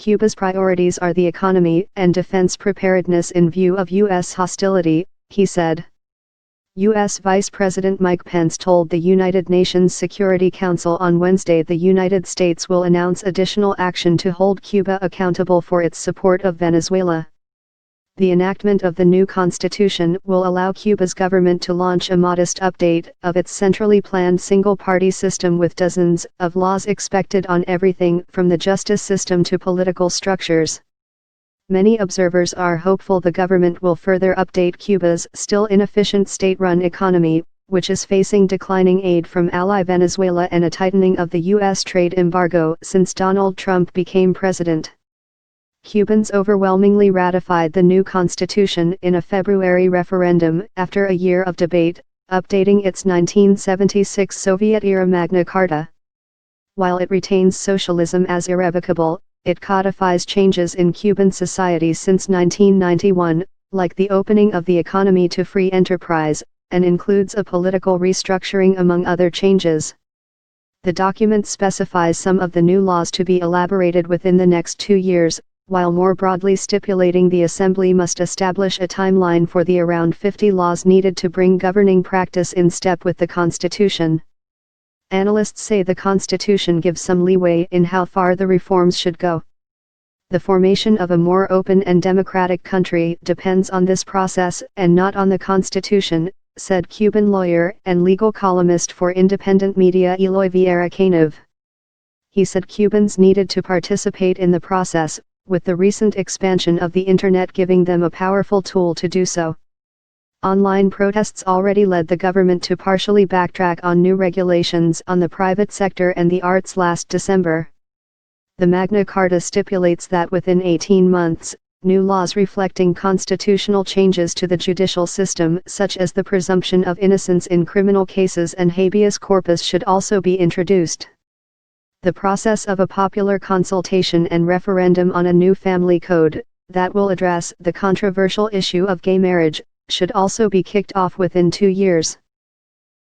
Cuba's priorities are the economy and defense preparedness in view of U.S. hostility, he said. U.S. Vice President Mike Pence told the United Nations Security Council on Wednesday the United States will announce additional action to hold Cuba accountable for its support of Venezuela. The enactment of the new constitution will allow Cuba's government to launch a modest update of its centrally planned single-party system with dozens of laws expected on everything from the justice system to political structures. Many observers are hopeful the government will further update Cuba's still inefficient state-run economy, which is facing declining aid from ally Venezuela and a tightening of the U.S. trade embargo since Donald Trump became president. Cubans overwhelmingly ratified the new constitution in a February referendum after a year of debate, updating its 1976 Soviet-era Magna Carta. While it retains socialism as irrevocable, it codifies changes in Cuban society since 1991, like the opening of the economy to free enterprise, and includes a political restructuring among other changes. The document specifies some of the new laws to be elaborated within the next 2 years, while more broadly stipulating the Assembly must establish a timeline for the around 50 laws needed to bring governing practice in step with the Constitution. Analysts say the Constitution gives some leeway in how far the reforms should go. The formation of a more open and democratic country depends on this process and not on the Constitution, said Cuban lawyer and legal columnist for independent media Eloy Vieira Canov. He said Cubans needed to participate in the process, with the recent expansion of the Internet giving them a powerful tool to do so. Online protests already led the government to partially backtrack on new regulations on the private sector and the arts last December. The Magna Carta stipulates that within 18 months, new laws reflecting constitutional changes to the judicial system, such as the presumption of innocence in criminal cases and habeas corpus, should also be introduced. The process of a popular consultation and referendum on a new family code, that will address the controversial issue of gay marriage, should also be kicked off within 2 years.